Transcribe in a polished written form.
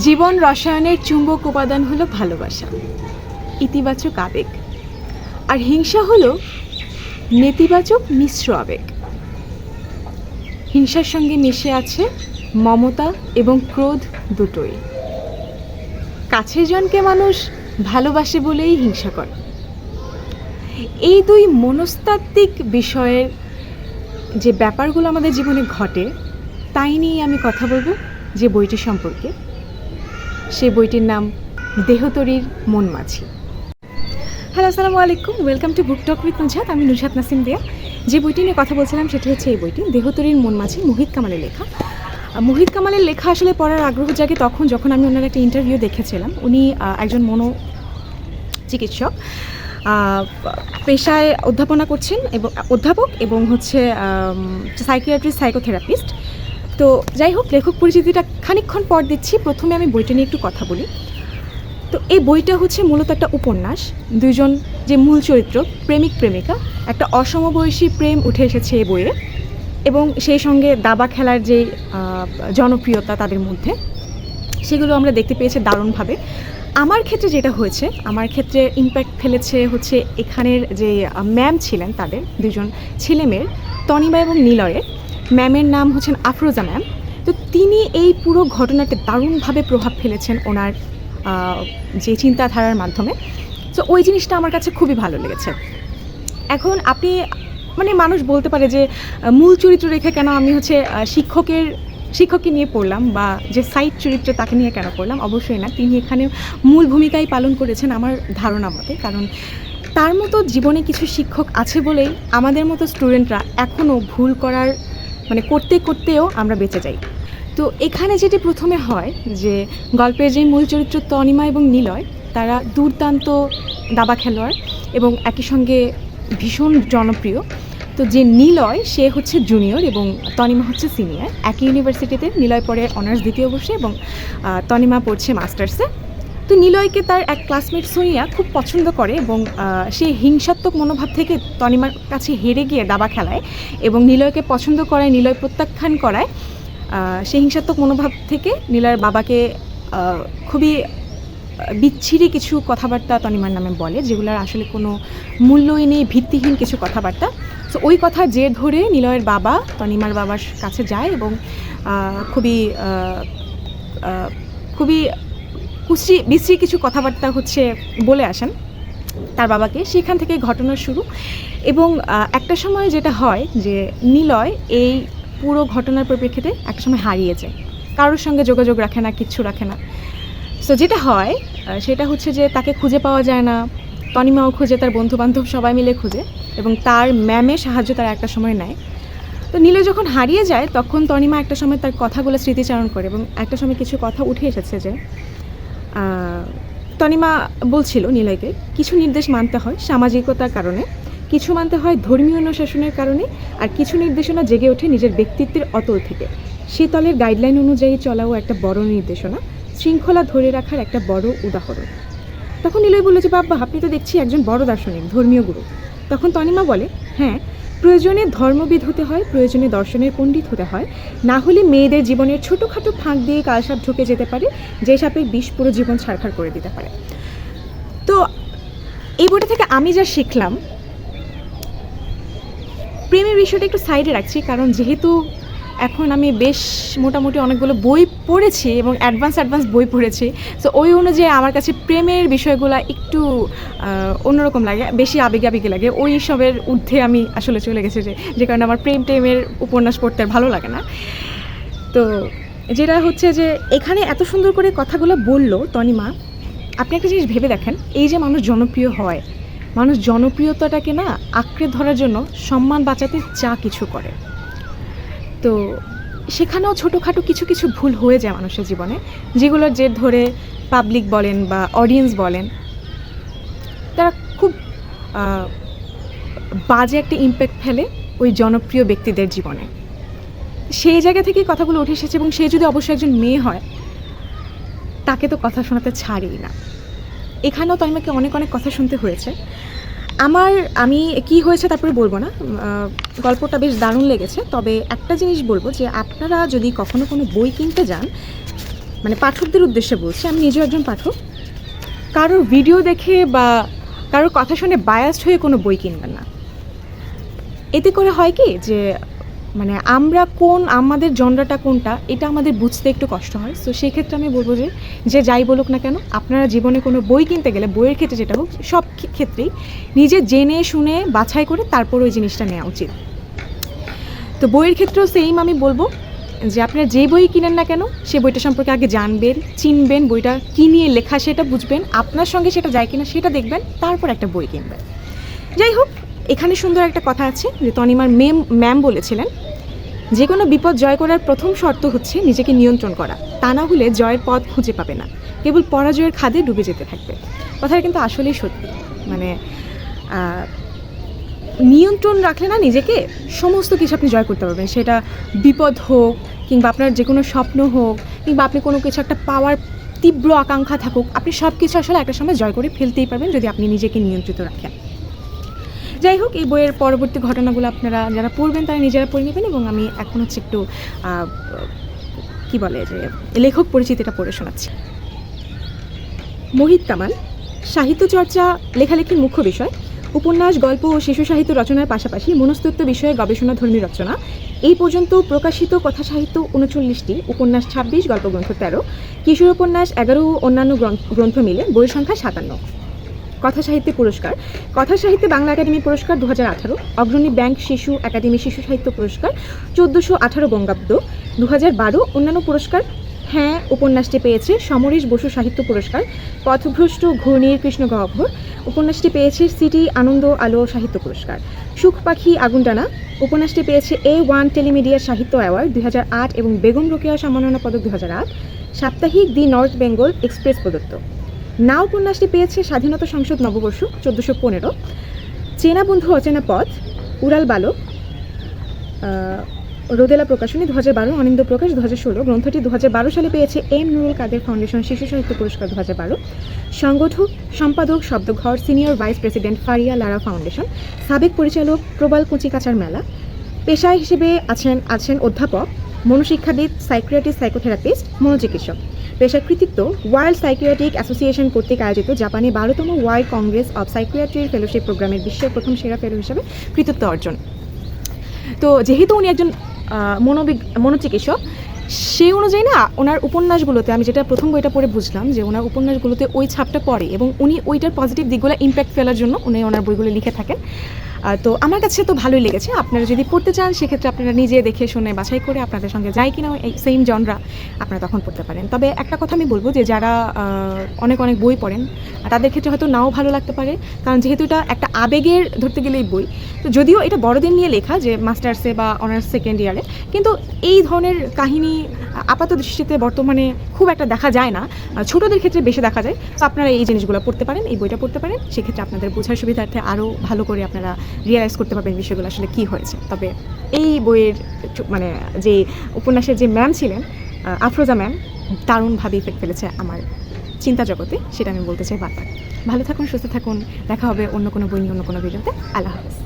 জীবন রসায়নের চুম্বক উপাদান হলো ভালোবাসা, ইতিবাচক আবেগ। আর হিংসা হলো নেতিবাচক মিশ্র আবেগ। হিংসার সঙ্গে মিশে আছে মমতা এবং ক্রোধ দুটোই। কাছের জনকে মানুষ ভালোবাসে বলেই হিংসা করে। এই দুই মনস্তাত্ত্বিক বিষয়ের যে ব্যাপারগুলো আমাদের জীবনে ঘটে তাই নিয়ে আমি কথা বলবো যে বইটি সম্পর্কে। সেই বইটির নাম দেহতরীর মন মাঝি। হ্যালো, আসসালামু আলাইকুম, welcome to book talk with Nuzhat. আমি নুজহাত নাসিম দিয়া। যে বইটি নিয়ে কথা বলছিলাম সেটি হচ্ছে এই বইটি, দেহতরীর মন মাঝি, মোহিত কামালের লেখা। মোহিত কামালের লেখা আসলে পড়ার আগ্রহ জাগে যখন আমি ওনার একটা ইন্টারভিউ দেখেছিলাম। উনি একজন চিকিৎসক, পেশায় অধ্যাপনা করছেন এবং অধ্যাপক এবং হচ্ছে সাইকিয়াট্রিস্ট, সাইকোথেরাপিস্ট। তো যাই হোক, লেখক পরিচিতিটা খানিকক্ষণ পর দিচ্ছি। প্রথমে আমি বইটা নিয়ে একটু কথা বলি। তো এই বইটা হচ্ছে মূলত একটা উপন্যাস। দুইজন যে মূল চরিত্র, প্রেমিক প্রেমিকা, একটা অসমবয়সী প্রেম উঠে এসেছে এই বইয়ে, এবং সেই সঙ্গে দাবা খেলার যে জনপ্রিয়তা তাদের মধ্যে, সেগুলো আমরা দেখতে পেয়েছি দারুণভাবে। আমার ক্ষেত্রে যেটা হয়েছে, আমার ক্ষেত্রে ইম্প্যাক্ট ফেলেছে হচ্ছে এখানের যে ম্যাম ছিলেন, তাদের দুজন ছেলে মেয়ের, তনিমা এবং নিলয়ের। ম্যামের নাম হচ্ছেন আফরোজা ম্যাম। তো তিনি এই পুরো ঘটনাটি দারুণভাবে প্রভাব ফেলেছেন ওনার যে চিন্তাধারার মাধ্যমে। তো ওই জিনিসটা আমার কাছে খুবই ভালো লেগেছে। এখন আপনি মানুষ বলতে পারে যে মূল চরিত্র রেখে কেন আমি হচ্ছে শিক্ষককে নিয়ে পড়লাম, বা যে সাইড চরিত্র তাকে নিয়ে কেন পড়লাম। অবশ্যই না, তিনি এখানে মূল ভূমিকাই পালন করেছেন আমার ধারণা মতে। কারণ তার মতো জীবনে কিছু শিক্ষক আছে বলেই আমাদের মতো স্টুডেন্টরা এখনও ভুল করতে করতেও আমরা বেঁচে যাই। তো এখানে যেটি প্রথমে হয় যে গল্পের যে মূল চরিত্র তনিমা এবং নিলয়, তারা দুর্দান্ত দাবা খেলোয়াড় এবং একই সঙ্গে ভীষণ জনপ্রিয়। তো যে নিলয়, সে হচ্ছে জুনিয়র এবং তনিমা হচ্ছে সিনিয়র। একই ইউনিভার্সিটিতে নিলয় পড়ে অনার্স দ্বিতীয় বর্ষে এবং তনিমা পড়ছে মাস্টার্সে। তো নিলয়কে তার এক ক্লাসমেট সোনিয়া খুব পছন্দ করে এবং সে হিংসাত্মক মনোভাব থেকে তনিমার কাছে হেরে গিয়ে দাবা খেলায় এবং নিলয়কে পছন্দ করায়, নিলয় প্রত্যাখ্যান করায়। সেই হিংসাত্মক মনোভাব থেকে নিলয়ের বাবাকে খুবই বিচ্ছিরি কিছু কথাবার্তা তনিমার নামে বলে, যেগুলোর আসলে কোনো মূল্যই নেই, ভিত্তিহীন কিছু কথাবার্তা। তো ওই কথা জের ধরে নিলয়ের বাবা তনিমার বাবার কাছে যায় এবং খুবই বিশ্রী কিছু কথাবার্তা বলে আসেন তার বাবাকে। সেখান থেকে ঘটনার শুরু। এবং একটা সময় যেটা হয় যে নিলয় এই পুরো ঘটনার পরিপ্রেক্ষিতে একটা সময় হারিয়ে যায়, কারোর সঙ্গে যোগাযোগ রাখে না, কিচ্ছু রাখে না। সো যেটা হয় সেটা হচ্ছে যে তাকে খুঁজে পাওয়া যায় না। তনিমাও খুঁজে, তার বন্ধুবান্ধব সবাই মিলে খুঁজে, এবং তার ম্যামের সাহায্য তারা একটা সময় নেয়। তো নিলয় যখন হারিয়ে যায় তখন তনিমা একটা সময় তার কথাগুলো স্মৃতিচারণ করে, এবং একটা সময় কিছু কথা উঠে এসেছে যে তনিমা বলছিল নিলয়কে কিছু নির্দেশ মানতে হয় সামাজিকতার কারণে, কিছু মানতে হয় ধর্মীয় অনুশাসনের কারণে, আর কিছু নির্দেশনা জেগে ওঠে নিজের ব্যক্তিত্বের অতল থেকে। শীতলের গাইডলাইন অনুযায়ী চলাও একটা বড় নির্দেশনা, শৃঙ্খলা ধরে রাখার একটা বড় উদাহরণ। তখন নিলয় বলল যে বাবা, আপনি তো দেখছি একজন বড় দার্শনিক, ধর্মীয় গুরু। তখন তনিমা বলে, হ্যাঁ, প্রয়োজনে ধর্মবিদ হতে হয়, প্রয়োজনে দর্শনের পণ্ডিত হতে হয়, না হলে মেয়েদের জীবনের ছোটোখাটো ফাঁক দিয়ে কালসাপ ঢুকে যেতে পারে, যে সাপের বিষ পুরো জীবন ছাড়খাড় করে দিতে পারে। তো এই বইটা থেকে আমি যা শিখলাম, প্রেমের বিষয়টা একটু সাইডে রাখছি, কারণ যেহেতু এখন আমি বেশ মোটামুটি অনেকগুলো বই পড়েছি এবং অ্যাডভান্স বই পড়েছি। সো ওই অনুযায়ী আমার কাছে প্রেমের বিষয়গুলো একটু অন্যরকম লাগে, বেশি আবেগে লাগে। ওই সবের ঊর্ধ্বে আমি আসলে চলে গেছি, যে কারণে আমার প্রেমের উপন্যাস পড়তে আর ভালো লাগে না। তো যেটা হচ্ছে যে এখানে এত সুন্দর করে কথাগুলো বললো তনিমা। আপনি একটা জিনিস ভেবে দেখেন, এই যে মানুষ জনপ্রিয় হয়, মানুষ জনপ্রিয়তাটাকে না আঁকড়ে ধরার জন্য সম্মান বাঁচাতে যা কিছু করে। তো সেখানেও ছোটোখাটো কিছু ভুল হয়ে যায় মানুষের জীবনে, যেগুলোর জের ধরে পাবলিক বলেন বা অডিয়েন্স বলেন, তারা খুব বাজে একটা ইম্প্যাক্ট ফেলে ওই জনপ্রিয় ব্যক্তিদের জীবনে। সেই জায়গা থেকেই কথাগুলো উঠে এসেছে, এবং সে যদি অবশ্যই একজন মেয়ে হয়, তাকে তো কথা শোনাতে ছাড়েই না। এখানেও তো আমাকে অনেক কথা শুনতে হয়েছে। আমি কি হয়েছে তারপরে বলবো না, গল্পটা বেশ দারুণ লেগেছে। তবে একটা জিনিস বলবো যে আপনারা যদি কখনো কোনো বই কিনতে যান, মানে পাঠকদের উদ্দেশ্যে বলছি, আমি নিজেও একজন পাঠক, কারোর ভিডিও দেখে বা কারোর কথা শুনে বায়াসড হয়ে কোনো বই কিনবেন না। এতে করে হয় কি যে মানে আমরা আমাদের জনরাটা কোনটা এটা আমাদের বুঝতে একটু কষ্ট হয়। সো সেই ক্ষেত্রে আমি বলবো যে যাই বলুক না কেন, আপনারা জীবনে কোনো বই কিনতে গেলে, বইয়ের ক্ষেত্রে যেটা হোক, সব ক্ষেত্রেই নিজে জেনে শুনে বাছাই করে তারপর ওই জিনিসটা নেওয়া উচিত। তো বইয়ের ক্ষেত্রেও সেম আমি বলবো যে আপনারা যে বই কিনেন না কেন সে বইটা সম্পর্কে আগে জানবেন, চিনবেন, বইটা কী নিয়ে লেখা সেটা বুঝবেন, আপনার সঙ্গে সেটা যায় কিনা সেটা দেখবেন, তারপর একটা বই কিনবেন। যাই হোক, এখানে সুন্দর একটা কথা আছে যে তনিমার ম্যাম বলেছিলেন, যে কোনো বিপদ জয় করার প্রথম শর্ত হচ্ছে নিজেকে নিয়ন্ত্রণ করা, তা না হলে জয়ের পথ খুঁজে পাবে না, কেবল পরাজয়ের খাদে ডুবে যেতে থাকবে। কথাটা কিন্তু আসলেই সত্যি। মানে নিয়ন্ত্রণ রাখলে না নিজেকে, সমস্ত কিছু আপনি জয় করতে পারবেন। সেটা বিপদ হোক, কিংবা আপনার যে কোনো স্বপ্ন হোক, কিংবা আপনি কোনো কিছু একটা পাওয়ার তীব্র আকাঙ্ক্ষা থাকুক, আপনি সব কিছু আসলে একটা সময় জয় করে ফেলতেই পারবেন যদি আপনি নিজেকে নিয়ন্ত্রিত রাখেন। যাই হোক, এই বইয়ের পরবর্তী ঘটনাগুলো আপনারা যারা পড়বেন তারা নিজেরা পড়ে নেবেন, এবং আমি এখন হচ্ছে একটু কি বলে যে লেখক পরিচিতিটা পড়ে শোনাচ্ছি। মোহিত কামাল। সাহিত্য চর্চা লেখালেখির মুখ্য বিষয়। উপন্যাস, গল্প ও শিশু সাহিত্য রচনার পাশাপাশি মনস্তত্ত্ব বিষয়ে গবেষণাধর্মী রচনা। এই পর্যন্ত প্রকাশিত কথা সাহিত্য 39টি, উপন্যাস 26, গল্পগ্রন্থ 13, কিশোর উপন্যাস 11 ও অন্যান্য গ্রন্থ মিলে বইয়ের সংখ্যা 57। কথা সাহিত্যে পুরস্কার: কথা সাহিত্যে বাংলা একাডেমি পুরস্কার 2018, অগ্রণী ব্যাংক শিশু একাডেমি শিশু সাহিত্য পুরস্কার 1418 বঙ্গাব্দ 2012, অন্যান্য পুরস্কার: হ্যাঁ উপন্যাসটি পেয়েছে সমরেশ বসু সাহিত্য পুরস্কার, পথভ্রষ্ট ঘূর্ণির কৃষ্ণ গহ্বর উপন্যাসটি পেয়েছে সিটি আনন্দ আলো সাহিত্য পুরস্কার, সুখ পাখি আগুনডানা উপন্যাসটি পেয়েছে A1 টেলিমিডিয়া সাহিত্য অ্যাওয়ার্ড 2008 এবং বেগম রোকেয়া সম্মাননা পদক 2008, সাপ্তাহিক দি নর্থ বেঙ্গল এক্সপ্রেস প্রদত্ত। না উপন্যাসটি পেয়েছে স্বাধীনতা সংসদ নববর্ষ 1415, চেনা বন্ধু অচেনা পথ, উড়াল বালক রোদেলা প্রকাশনী 2012, অনিন্দ প্রকাশ 2016। গ্রন্থটি 2012 সালে পেয়েছে এম নুরুল কাদের ফাউন্ডেশন শিশু সাহিত্য পুরস্কার 2012। সংগঠক সম্পাদক শব্দঘর সিনিয়র ভাইস প্রেসিডেন্ট ফারিয়া লারা ফাউন্ডেশন, সাবেক পরিচালক প্রবাল কুচিকাচার মেলা। পেশায় হিসেবে আছেন অধ্যাপক, মনোশিক্ষাবিদ, সাইকিয়াট্রিস্ট, সাইকোথেরাপিস্ট, মনোচিকিৎসক। পেশার কৃতিত্ব: ওয়ার্ল্ড সাইকিয়াট্রিক অ্যাসোসিয়েশন কর্তৃক আয়োজিত জাপানে 12তম ওয়ার্ল্ড কংগ্রেস অব সাইকিয়াট্রির ফেলোশিপ প্রোগ্রামের বিশ্বের প্রথম সেরা ফেলো হিসেবে কৃতিত্ব অর্জন। তো যেহেতু উনি একজন মনোচিকিৎসক, সেই অনুযায়ী না ওনার উপন্যাসগুলোতে, আমি যেটা প্রথম বইটা পড়ে বুঝলাম যে ওনার উপন্যাসগুলোতে ওই ছাপটা পড়ে, এবং উনি ওইটার পজিটিভ দিকগুলো ইম্প্যাক্ট ফেলার জন্য উনি ওনার বইগুলো লিখে থাকেন। তো আমার কাছে তো ভালোই লেগেছে। আপনারা যদি পড়তে চান সেক্ষেত্রে আপনারা নিজে দেখে শুনে বাছাই করে আপনাদের সঙ্গে যায় কিনা এই সেম জনরা, আপনারা তখন পড়তে পারেন। তবে একটা কথা আমি বলবো যে যারা অনেক বই পড়েন তাদের ক্ষেত্রে হয়তো নাও ভালো লাগতে পারে, কারণ যেহেতু এটা একটা আবেগের ধরতে গেলেই বই, তো যদিও এটা বড়দের নিয়ে লেখা, যে মাস্টার্সে বা অনার্স সেকেন্ড ইয়ারে, কিন্তু এই ধরনের কাহিনী আপাত দৃষ্টিতে বর্তমানে খুব একটা দেখা যায় না, ছোটদের ক্ষেত্রে বেশি দেখা যায়। তো আপনারা এই জিনিসগুলো পড়তে পারেন, এই বইটা পড়তে পারেন, সেক্ষেত্রে আপনাদের বোঝার সুবিধার্থে আরও ভালো করে আপনারা রিয়েলাইজ করতে পারবেন বিষয়গুলো আসলে কী হয়েছে। তবে এই বইয়ের মানে যে উপন্যাসের যে ম্যাম ছিলেন আফরোজা ম্যাম, দারুণভাবে ইফেক্ট ফেলেছে আমার চিন্তা জগতে, সেটা আমি বলতে চাই বারবার। ভালো থাকুন, সুস্থ থাকুন, দেখা হবে অন্য কোনো বই নিয়ে অন্য কোনো ভিডিওতে। আল্লাহ হাফেজ।